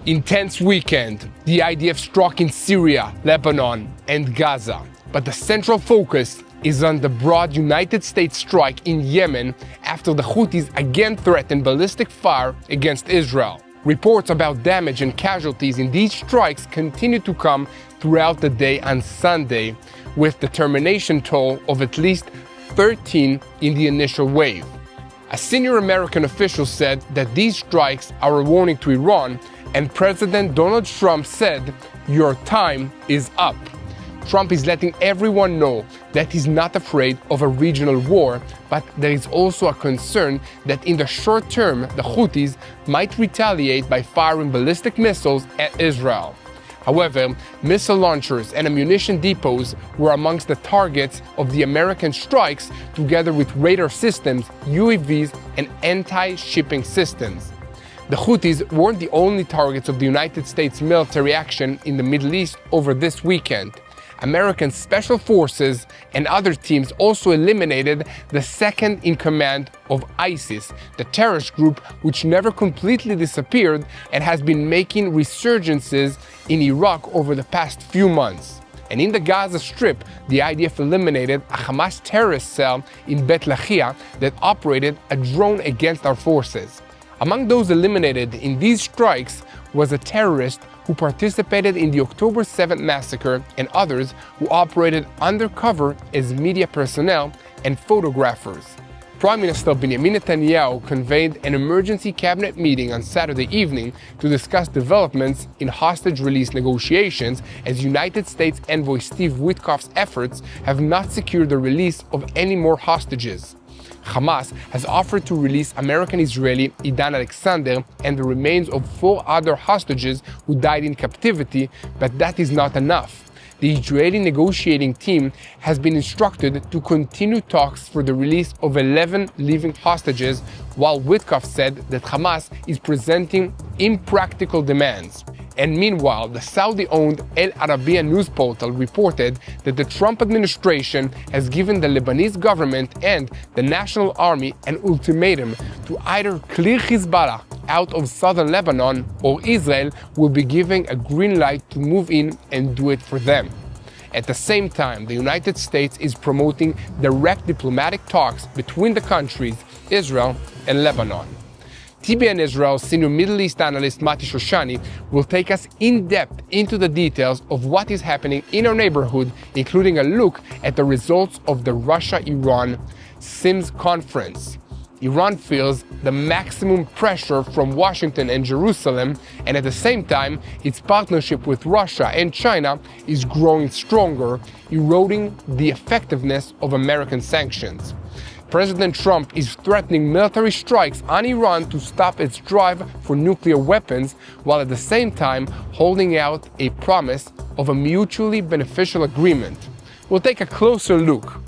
Intense weekend. The IDF struck in Syria, Lebanon, and Gaza. But the central focus is on the broad United States strike in Yemen after the Houthis again threatened ballistic fire against Israel. Reports about damage and casualties in these strikes continue to come throughout the day on Sunday, with the termination toll of at least 13 in the initial wave. A senior American official said that these strikes are a warning to Iran, and President Donald Trump said, "Your time is up." Trump is letting everyone know that he's not afraid of a regional war, but there is also a concern that in the short term, the Houthis might retaliate by firing ballistic missiles at Israel. However, missile launchers and ammunition depots were amongst the targets of the American strikes, together with radar systems, UAVs, and anti-shipping systems. The Houthis weren't the only targets of the United States military action in the Middle East over this weekend. American special forces and other teams also eliminated the second-in-command of ISIS, the terrorist group which never completely disappeared and has been making resurgences in Iraq over the past few months. And in the Gaza Strip, the IDF eliminated a Hamas terrorist cell in Beit Lahia that operated a drone against our forces. Among those eliminated in these strikes was a terrorist who participated in the October 7th massacre and others who operated undercover as media personnel and photographers. Prime Minister Benjamin Netanyahu convened an emergency cabinet meeting on Saturday evening to discuss developments in hostage release negotiations, as United States envoy Steve Witkoff's efforts have not secured the release of any more hostages. Hamas has offered to release American-Israeli Idan Alexander and the remains of 4 other hostages who died in captivity, but that is not enough. The Israeli negotiating team has been instructed to continue talks for the release of 11 living hostages, while Witkoff said that Hamas is presenting impractical demands. And meanwhile, the Saudi-owned El Arabiya news portal reported that the Trump administration has given the Lebanese government and the National Army an ultimatum to either clear Hezbollah out of southern Lebanon, or Israel will be giving a green light to move in and do it for them. At the same time, the United States is promoting direct diplomatic talks between the countries, Israel and Lebanon. TBN Israel's senior Middle East analyst Mati Shoshani will take us in depth into the details of what is happening in our neighborhood, including a look at the results of the Russia-Iran Sims conference. Iran feels the maximum pressure from Washington and Jerusalem, and at the same time, its partnership with Russia and China is growing stronger, eroding the effectiveness of American sanctions. President Trump is threatening military strikes on Iran to stop its drive for nuclear weapons, while at the same time holding out a promise of a mutually beneficial agreement. We'll take a closer look.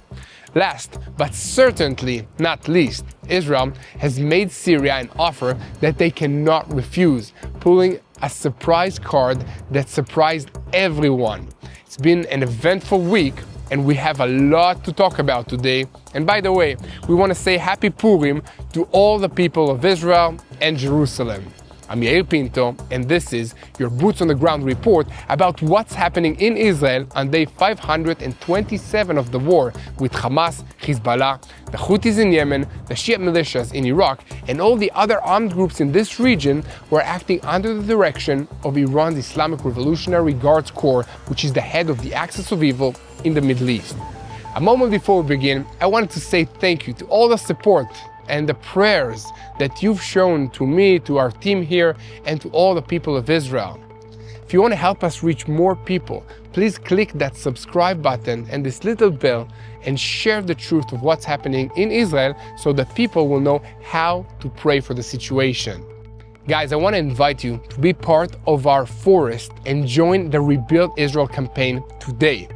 Last, but certainly not least, Israel has made Syria an offer that they cannot refuse, pulling a surprise card that surprised everyone. It's been an eventful week, and we have a lot to talk about today. And by the way, we want to say Happy Purim to all the people of Israel and Jerusalem. I'm Yair Pinto, and this is your Boots on the Ground report about what's happening in Israel on day 527 of the war with Hamas, Hezbollah, the Houthis in Yemen, the Shia militias in Iraq, and all the other armed groups in this region who are acting under the direction of Iran's Islamic Revolutionary Guards Corps, which is the head of the axis of evil in the Middle East. A moment before we begin, I wanted to say thank you to all the support and the prayers that you've shown to me, to our team here, and to all the people of Israel. If you want to help us reach more people, please click that subscribe button and this little bell and share the truth of what's happening in Israel so that people will know how to pray for the situation. Guys, I want to invite you to be part of our forest and join the Rebuild Israel campaign today.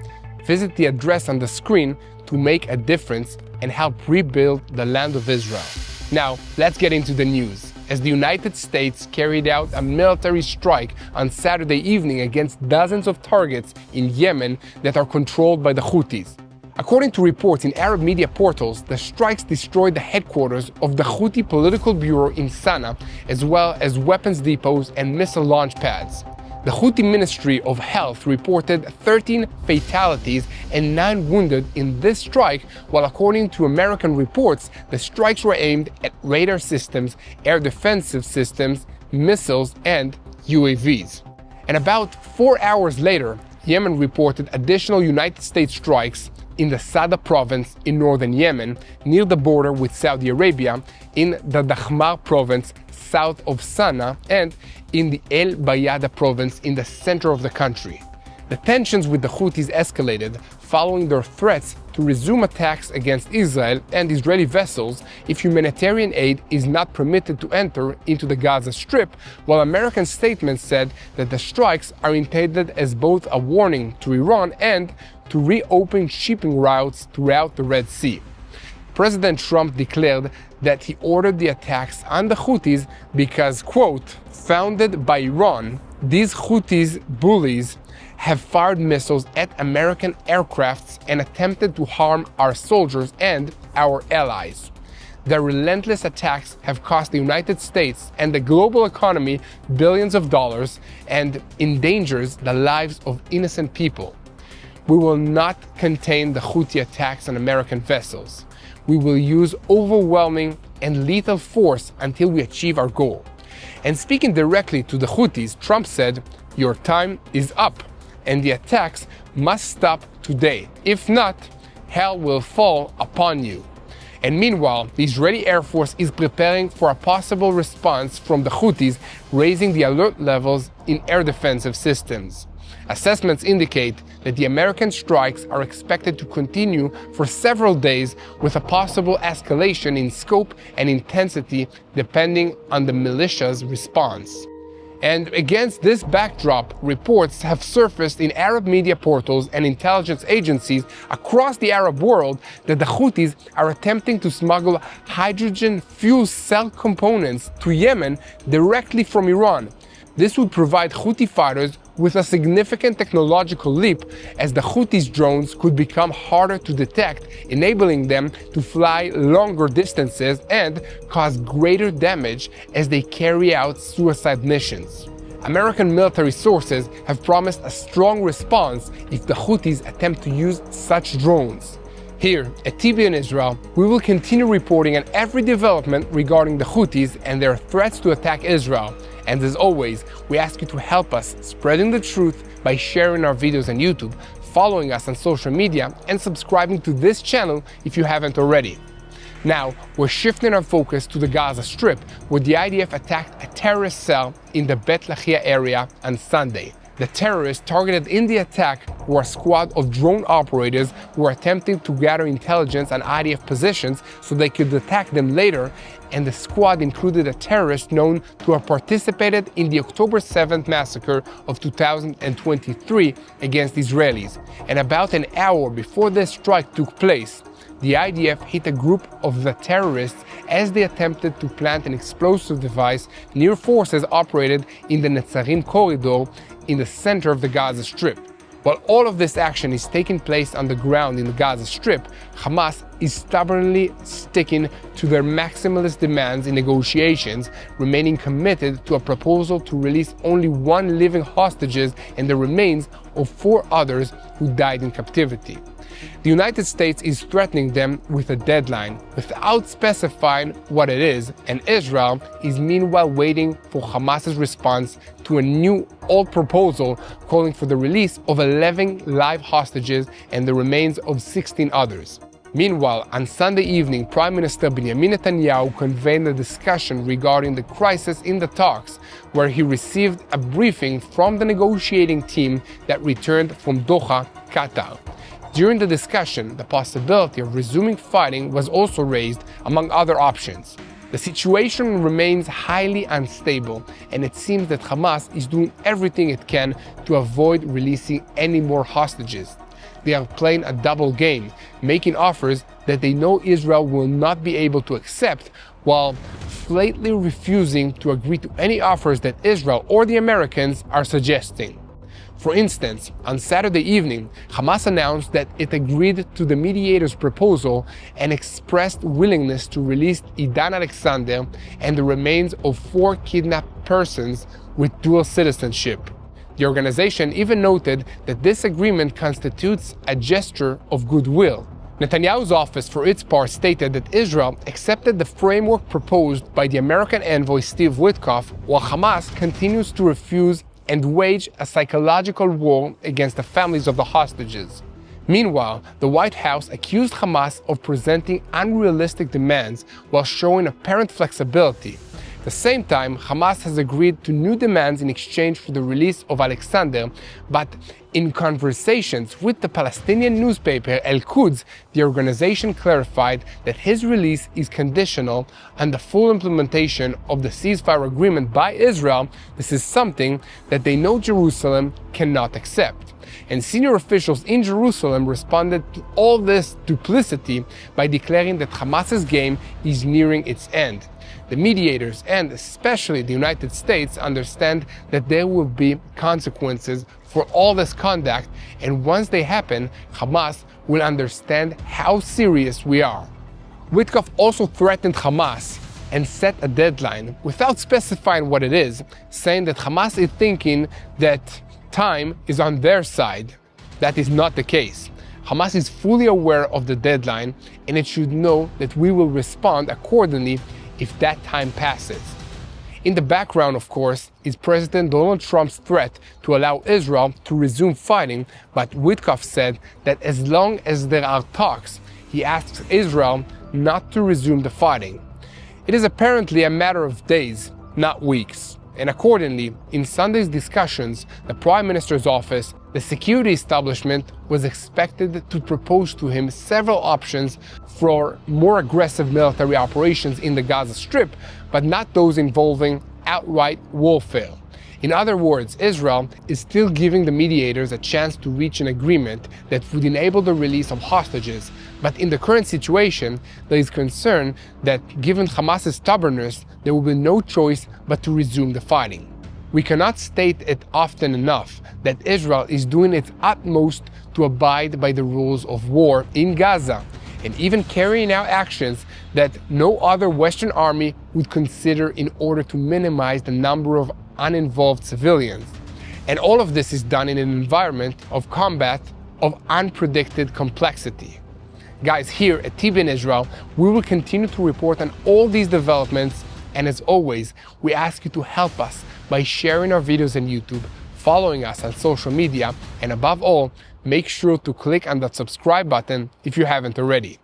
Visit the address on the screen to make a difference and help rebuild the land of Israel. Now, let's get into the news. As the United States carried out a military strike on Saturday evening against dozens of targets in Yemen that are controlled by the Houthis. According to reports in Arab media portals, the strikes destroyed the headquarters of the Houthi political bureau in Sana'a, as well as weapons depots and missile launch pads. The Houthi Ministry of Health reported 13 fatalities and 9 wounded in this strike, while according to American reports, the strikes were aimed at radar systems, air defensive systems, missiles, and UAVs. And about 4 hours later, Yemen reported additional United States strikes in the Sada province in northern Yemen, near the border with Saudi Arabia, in the Dakhmar province south of Sana'a, and in the El Bayada province in the center of the country. The tensions with the Houthis escalated following their threats to resume attacks against Israel and Israeli vessels if humanitarian aid is not permitted to enter into the Gaza Strip, while American statements said that the strikes are intended as both a warning to Iran and to reopen shipping routes throughout the Red Sea. President Trump declared that he ordered the attacks on the Houthis because, quote, founded by Iran, these Houthis bullies have fired missiles at American aircrafts and attempted to harm our soldiers and our allies. Their relentless attacks have cost the United States and the global economy billions of dollars and endangers the lives of innocent people. We will not contain the Houthi attacks on American vessels. We will use overwhelming and lethal force until we achieve our goal. And speaking directly to the Houthis, Trump said, "Your time is up, and the attacks must stop today. If not, hell will fall upon you." And meanwhile, the Israeli Air Force is preparing for a possible response from the Houthis, raising the alert levels in air defensive systems. Assessments indicate that the American strikes are expected to continue for several days, with a possible escalation in scope and intensity depending on the militia's response. And against this backdrop, reports have surfaced in Arab media portals and intelligence agencies across the Arab world that the Houthis are attempting to smuggle hydrogen fuel cell components to Yemen directly from Iran. This would provide Houthi fighters with a significant technological leap, as the Houthis' drones could become harder to detect, enabling them to fly longer distances and cause greater damage as they carry out suicide missions. American military sources have promised a strong response if the Houthis attempt to use such drones. Here at TV in Israel, we will continue reporting on every development regarding the Houthis and their threats to attack Israel. And as always, we ask you to help us spreading the truth by sharing our videos on YouTube, following us on social media, and subscribing to this channel if you haven't already. Now, we're shifting our focus to the Gaza Strip, where the IDF attacked a terrorist cell in the Bet Lahia area on Sunday. The terrorists targeted in the attack were a squad of drone operators who were attempting to gather intelligence on IDF positions so they could attack them later, and the squad included a terrorist known to have participated in the October 7th massacre of 2023 against Israelis. And about an hour before this strike took place, the IDF hit a group of the terrorists as they attempted to plant an explosive device near forces operated in the Netzarim corridor in the center of the Gaza Strip. While all of this action is taking place on the ground in the Gaza Strip, Hamas is stubbornly sticking to their maximalist demands in negotiations, remaining committed to a proposal to release only 1 living hostages and the remains of 4 others who died in captivity. The United States is threatening them with a deadline without specifying what it is, and Israel is meanwhile waiting for Hamas's response to a new old proposal calling for the release of 11 live hostages and the remains of 16 others. Meanwhile, on Sunday evening, Prime Minister Benjamin Netanyahu convened a discussion regarding the crisis in the talks, where he received a briefing from the negotiating team that returned from Doha, Qatar. During the discussion, the possibility of resuming fighting was also raised, among other options. The situation remains highly unstable, and it seems that Hamas is doing everything it can to avoid releasing any more hostages. They are playing a double game, making offers that they know Israel will not be able to accept, while flatly refusing to agree to any offers that Israel or the Americans are suggesting. For instance, on Saturday evening, Hamas announced that it agreed to the mediator's proposal and expressed willingness to release Idan Alexander and the remains of 4 kidnapped persons with dual citizenship. The organization even noted that this agreement constitutes a gesture of goodwill. Netanyahu's office, for its part, stated that Israel accepted the framework proposed by the American envoy Steve Witkoff, while Hamas continues to refuse and wage a psychological war against the families of the hostages. Meanwhile, the White House accused Hamas of presenting unrealistic demands while showing apparent flexibility. At the same time, Hamas has agreed to new demands in exchange for the release of Alexander, but in conversations with the Palestinian newspaper El-Quds, the organization clarified that his release is conditional on the full implementation of the ceasefire agreement by Israel. This is something that they know Jerusalem cannot accept. And senior officials in Jerusalem responded to all this duplicity by declaring that Hamas's game is nearing its end. The mediators, and especially the United States, understand that there will be consequences for all this conduct, and once they happen, Hamas will understand how serious we are. Witkoff also threatened Hamas and set a deadline without specifying what it is, saying that Hamas is thinking that time is on their side. That is not the case. Hamas is fully aware of the deadline, and it should know that we will respond accordingly if that time passes. In the background, of course, is President Donald Trump's threat to allow Israel to resume fighting, but Witkoff said that as long as there are talks, he asks Israel not to resume the fighting. It is apparently a matter of days, not weeks. And accordingly, in Sunday's discussions, the Prime Minister's office, the security establishment, was expected to propose to him several options for more aggressive military operations in the Gaza Strip, but not those involving outright warfare. In other words, Israel is still giving the mediators a chance to reach an agreement that would enable the release of hostages, but in the current situation, there is concern that given Hamas's stubbornness, there will be no choice but to resume the fighting. We cannot state it often enough that Israel is doing its utmost to abide by the rules of war in Gaza, and even carrying out actions that no other Western army would consider in order to minimize the number of uninvolved civilians. And all of this is done in an environment of combat of unpredicted complexity. Guys, here at TV in Israel, we will continue to report on all these developments, and as always, we ask you to help us by sharing our videos on YouTube, following us on social media, and above all, make sure to click on that subscribe button if you haven't already.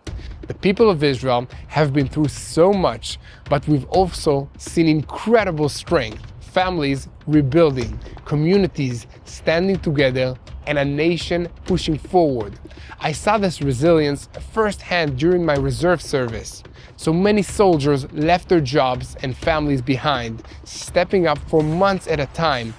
The people of Israel have been through so much, but we've also seen incredible strength, families rebuilding, communities standing together, and a nation pushing forward. I saw this resilience firsthand during my reserve service. So many soldiers left their jobs and families behind, stepping up for months at a time.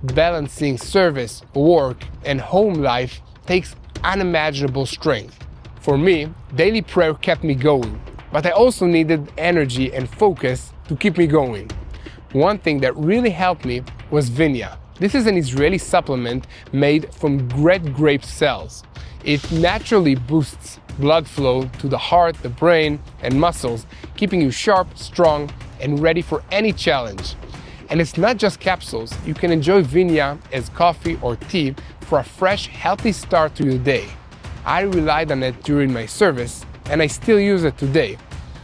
Balancing service, work, and home life takes unimaginable strength. For me, daily prayer kept me going, but I also needed energy and focus to keep me going. One thing that really helped me was Vinya. This is an Israeli supplement made from red grape cells. It naturally boosts blood flow to the heart, the brain, and muscles, keeping you sharp, strong, and ready for any challenge. And it's not just capsules. You can enjoy Vinya as coffee or tea for a fresh, healthy start to your day. I relied on it during my service, and I still use it today.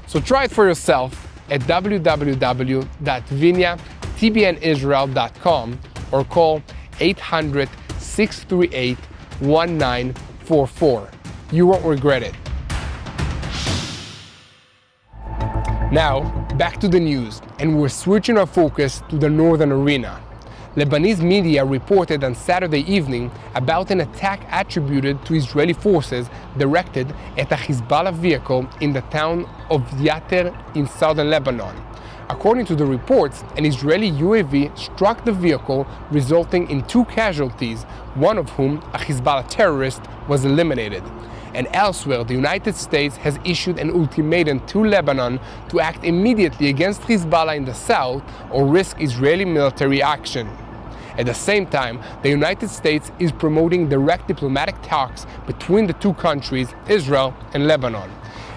So try it for yourself at www.vinyatbnisrael.com or call 800-638-1944. You won't regret it. Now, back to the news, and we're switching our focus to the northern arena. Lebanese media reported on Saturday evening about an attack attributed to Israeli forces directed at a Hezbollah vehicle in the town of Yater in southern Lebanon. According to the reports, an Israeli UAV struck the vehicle, resulting in 2 casualties, one of whom, a Hezbollah terrorist, was eliminated. And elsewhere, the United States has issued an ultimatum to Lebanon to act immediately against Hezbollah in the south or risk Israeli military action. At the same time, the United States is promoting direct diplomatic talks between the two countries, Israel and Lebanon.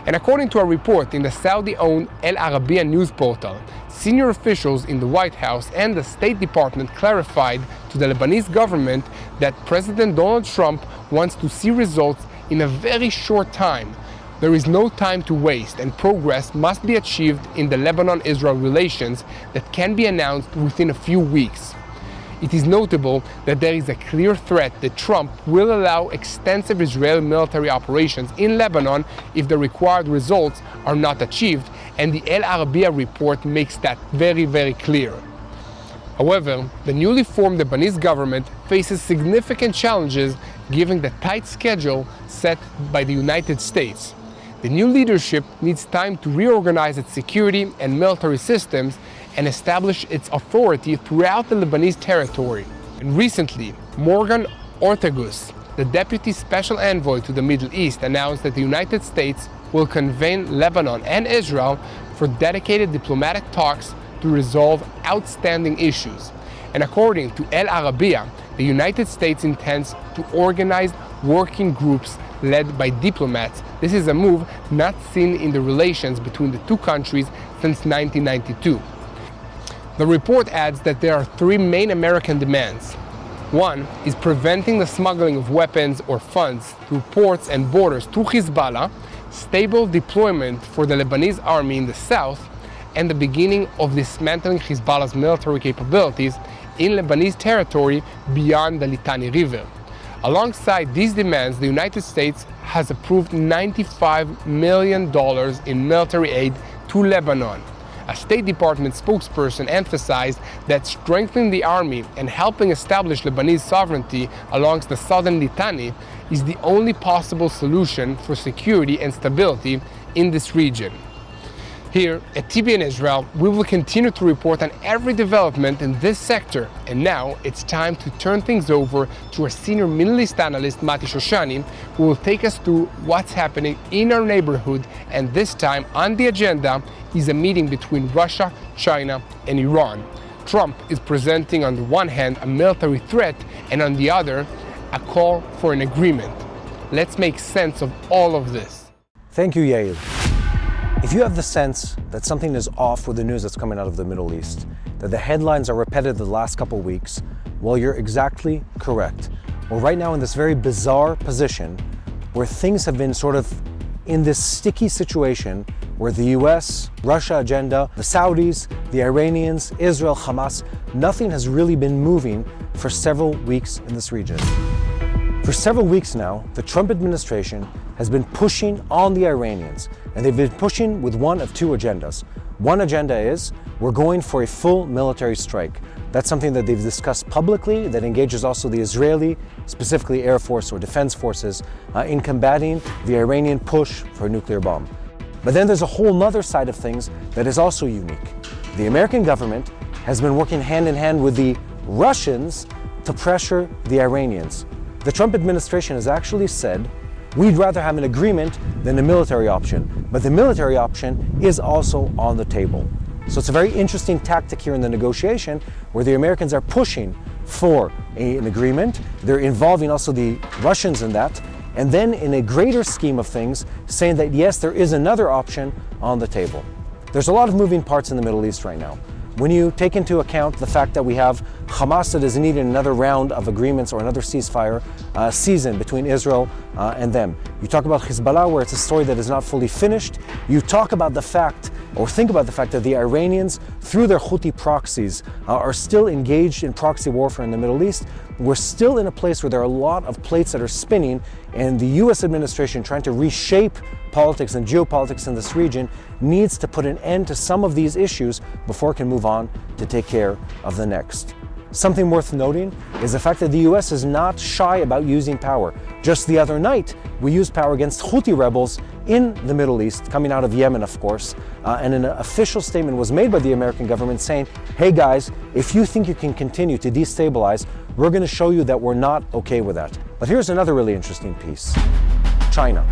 And according to a report in the Saudi-owned Al Arabiya news portal, senior officials in the White House and the State Department clarified to the Lebanese government that President Donald Trump wants to see results in a very short time. There is no time to waste, and progress must be achieved in the Lebanon-Israel relations that can be announced within a few weeks. It is notable that there is a clear threat that Trump will allow extensive Israeli military operations in Lebanon if the required results are not achieved, and the Al Arabiya report makes that very, very clear. However, the newly formed Lebanese government faces significant challenges given the tight schedule set by the United States. The new leadership needs time to reorganize its security and military systems and establish its authority throughout the Lebanese territory. And recently, Morgan Ortagus, the Deputy Special Envoy to the Middle East, announced that the United States will convene Lebanon and Israel for dedicated diplomatic talks to resolve outstanding issues. And according to Al Arabiya, the United States intends to organize working groups led by diplomats. This is a move not seen in the relations between the two countries since 1992. The report adds that there are three main American demands. One is preventing the smuggling of weapons or funds through ports and borders to Hezbollah, stable deployment for the Lebanese army in the south, and the beginning of dismantling Hezbollah's military capabilities in Lebanese territory beyond the Litani River. Alongside these demands, the United States has approved $95 million in military aid to Lebanon. A State Department spokesperson emphasized that strengthening the army and helping establish Lebanese sovereignty along the southern Litani is the only possible solution for security and stability in this region. Here at TBN Israel, we will continue to report on every development in this sector. And now it's time to turn things over to our senior Middle East analyst, Mati Shoshani, who will take us through what's happening in our neighborhood. And this time on the agenda is a meeting between Russia, China, and Iran. Trump is presenting on the one hand a military threat and on the other a call for an agreement. Let's make sense of all of this. Thank you, Yair. If you have the sense that something is off with the news that's coming out of the Middle East, that the headlines are repetitive the last couple of weeks, well, you're exactly correct. We're right now in this very bizarre position where things have been sort of in this sticky situation where the US, Russia agenda, the Saudis, the Iranians, Israel, Hamas, nothing has really been moving for several weeks in this region. For several weeks now, the Trump administration has been pushing on the Iranians, and they've been pushing with one of two agendas. One agenda is, we're going for a full military strike. That's something that they've discussed publicly, that engages also the Israeli, specifically Air Force or Defense Forces, in combating the Iranian push for a nuclear bomb. But then there's a whole nother side of things that is also unique. The American government has been working hand in hand with the Russians to pressure the Iranians. The Trump administration has actually said, we'd rather have an agreement than a military option, but the military option is also on the table. So it's a very interesting tactic here in the negotiation where the Americans are pushing for an agreement. They're involving also the Russians in that, and then in a greater scheme of things, saying that yes, there is another option on the table. There's a lot of moving parts in the Middle East right now. When you take into account the fact that we have Hamas that is needing another round of agreements or another ceasefire season between Israel and them. You talk about Hezbollah, where it's a story that is not fully finished. You talk about the fact, or think about the fact that the Iranians, through their Houthi proxies, are still engaged in proxy warfare in the Middle East. We're still in a place where there are a lot of plates that are spinning, and the US administration trying to reshape politics and geopolitics in this region needs to put an end to some of these issues before it can move on to take care of the next. Something worth noting is the fact that the US is not shy about using power. Just the other night, we used power against Houthi rebels in the Middle East, coming out of Yemen, of course, and an official statement was made by the American government saying, hey guys, if you think you can continue to destabilize, we're going to show you that we're not okay with that. But here's another really interesting piece. China.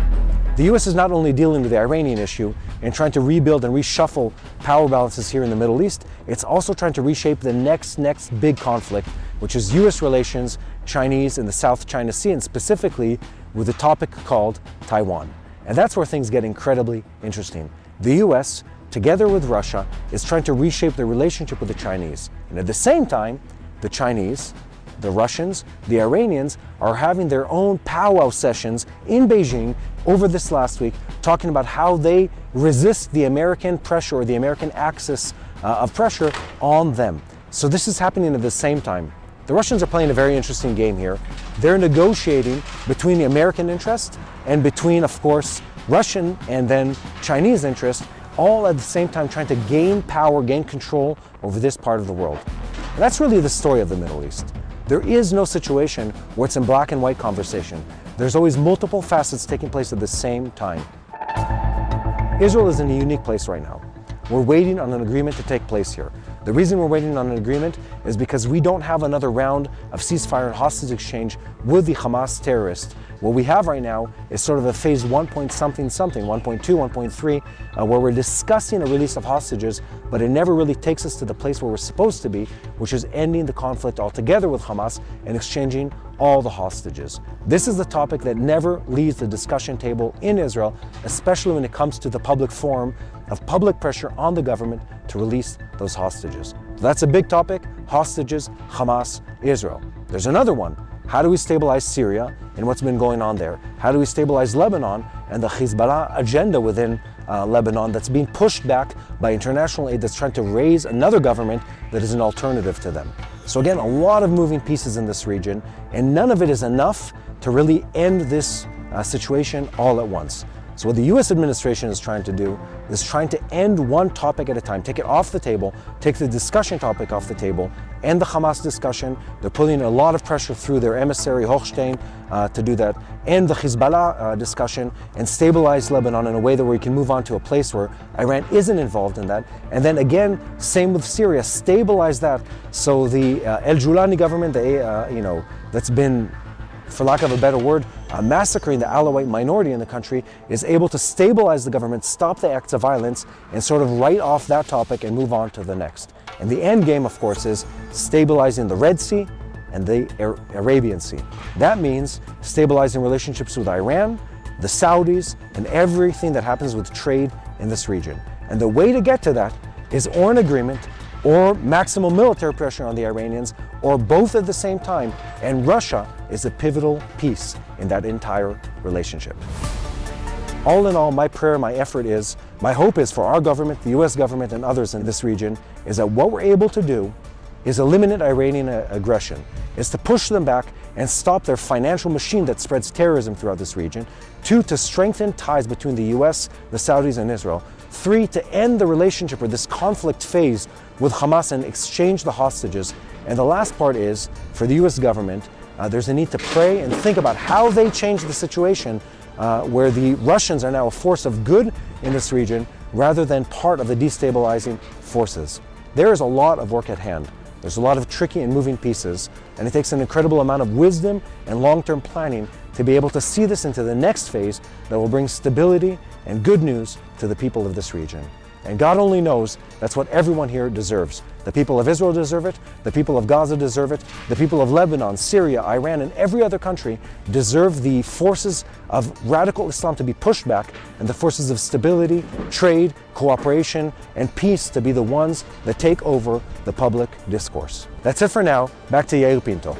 The US is not only dealing with the Iranian issue and trying to rebuild and reshuffle power balances here in the Middle East, it's also trying to reshape the next big conflict which is US relations, Chinese in the South China Sea, and specifically with a topic called Taiwan. And that's where things get incredibly interesting. The US, together with Russia, is trying to reshape their relationship with the Chinese. And at the same time, the Chinese, the Russians, the Iranians are having their own powwow sessions in Beijing over this last week, talking about how they resist the American pressure or the American axis of pressure on them. So this is happening at the same time. The Russians are playing a very interesting game here. They're negotiating between the American interest and between, of course, Russian and then Chinese interest, all at the same time trying to gain power, gain control over this part of the world. And that's really the story of the Middle East. There is no situation where it's in black and white conversation. There's always multiple facets taking place at the same time. Israel is in a unique place right now. We're waiting on an agreement to take place here. The reason we're waiting on an agreement is because we don't have another round of ceasefire and hostage exchange with the Hamas terrorists. What we have right now is sort of a phase 1.something, 1.2, 1.3, where we're discussing a release of hostages, but it never really takes us to the place where we're supposed to be, which is ending the conflict altogether with Hamas and exchanging all the hostages. This is the topic that never leaves the discussion table in Israel, especially when it comes to the public forum of public pressure on the government to release those hostages. So that's a big topic: hostages, Hamas, Israel. There's another one. How do we stabilize Syria and what's been going on there? How do we stabilize Lebanon and the Hezbollah agenda within Lebanon that's being pushed back by international aid that's trying to raise another government that is an alternative to them? So again, a lot of moving pieces in this region, and none of it is enough to really end this situation all at once. So what the US administration is trying to do is trying to end one topic at a time, take it off the table, take the discussion topic off the table, end the Hamas discussion. They're putting a lot of pressure through their emissary Hochstein to do that, end the Hezbollah discussion, and stabilize Lebanon in a way that we can move on to a place where Iran isn't involved in that. And then again, same with Syria, stabilize that so the El Julani government, that's been, for lack of a better word, massacring the Alawite minority in the country, is able to stabilize the government, stop the acts of violence, and sort of write off that topic and move on to the next. And the end game, of course, is stabilizing the Red Sea and the Arabian Sea. That means stabilizing relationships with Iran, the Saudis, and everything that happens with trade in this region. And the way to get to that is or an agreement, or maximum military pressure on the Iranians, or both at the same time. And Russia is a pivotal piece in that entire relationship. All in all, my prayer, my effort is, my hope is for our government, the US government, and others in this region, is that what we're able to do is eliminate Iranian aggression, is to push them back and stop their financial machine that spreads terrorism throughout this region. 2, to strengthen ties between the US, the Saudis, and Israel. 3, to end the relationship or this conflict phase with Hamas and exchange the hostages. And the last part is, for the US government, there's a need to pray and think about how they change the situation where the Russians are now a force of good in this region rather than part of the destabilizing forces. There is a lot of work at hand. There's a lot of tricky and moving pieces, and it takes an incredible amount of wisdom and long-term planning to be able to see this into the next phase that will bring stability and good news to the people of this region. And God only knows that's what everyone here deserves. The people of Israel deserve it, the people of Gaza deserve it, the people of Lebanon, Syria, Iran, and every other country deserve the forces of radical Islam to be pushed back and the forces of stability, trade, cooperation, and peace to be the ones that take over the public discourse. That's it for now. Back to Yair Pinto.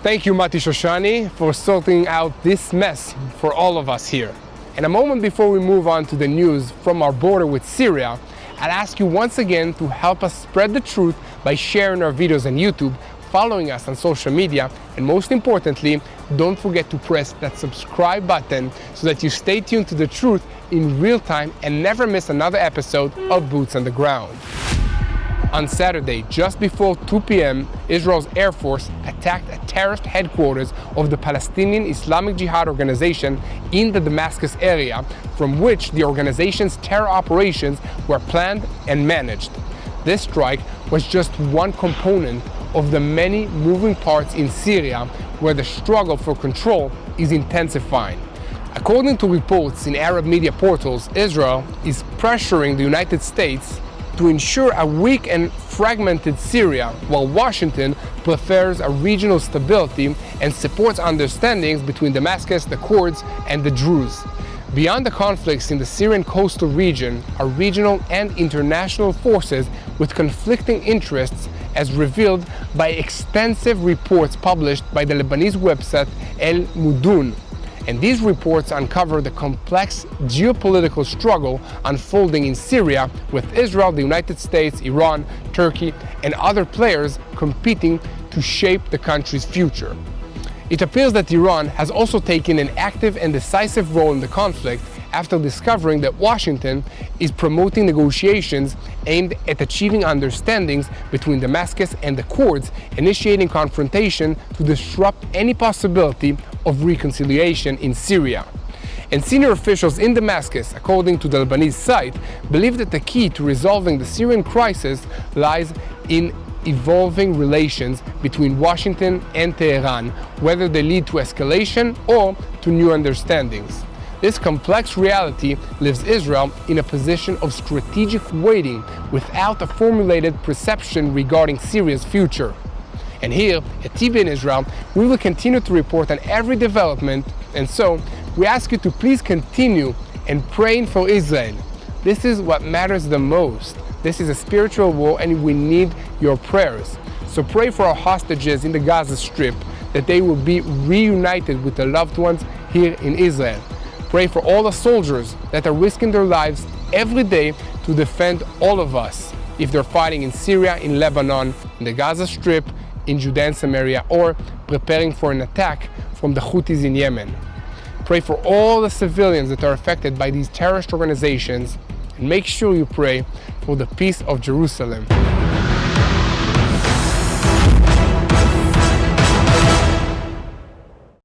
Thank you, Mati Shoshani, for sorting out this mess for all of us here. And a moment before we move on to the news from our border with Syria, I'll ask you once again to help us spread the truth by sharing our videos on YouTube, following us on social media, and most importantly, don't forget to press that subscribe button so that you stay tuned to the truth in real time and never miss another episode of Boots on the Ground. On Saturday, just before 2 p.m., Israel's Air Force attacked a terrorist headquarters of the Palestinian Islamic Jihad organization in the Damascus area, from which the organization's terror operations were planned and managed. This strike was just one component of the many moving parts in Syria, where the struggle for control is intensifying. According to reports in Arab media portals, Israel is pressuring the United States to ensure a weak and fragmented Syria, while Washington prefers a regional stability and supports understandings between Damascus, the Kurds, and the Druze. Beyond the conflicts in the Syrian coastal region are regional and international forces with conflicting interests, as revealed by extensive reports published by the Lebanese website El Mudun. And these reports uncover the complex geopolitical struggle unfolding in Syria, with Israel, the United States, Iran, Turkey, and other players competing to shape the country's future. It appears that Iran has also taken an active and decisive role in the conflict after discovering that Washington is promoting negotiations aimed at achieving understandings between Damascus and the Kurds, initiating confrontation to disrupt any possibility of reconciliation in Syria. And senior officials in Damascus, according to the Lebanese site, believe that the key to resolving the Syrian crisis lies in evolving relations between Washington and Tehran, whether they lead to escalation or to new understandings. This complex reality leaves Israel in a position of strategic waiting without a formulated perception regarding Syria's future. And here at TV in Israel, we will continue to report on every development, and so we ask you to please continue and praying for Israel. This is what matters the most. This is a spiritual war and we need your prayers. So pray for our hostages in the Gaza Strip, that they will be reunited with their loved ones here in Israel. Pray for all the soldiers that are risking their lives every day to defend all of us, if they're fighting in Syria, in Lebanon, in the Gaza Strip, in Judea and Samaria, or preparing for an attack from the Houthis in Yemen. Pray for all the civilians that are affected by these terrorist organizations, and make sure you pray for the peace of Jerusalem.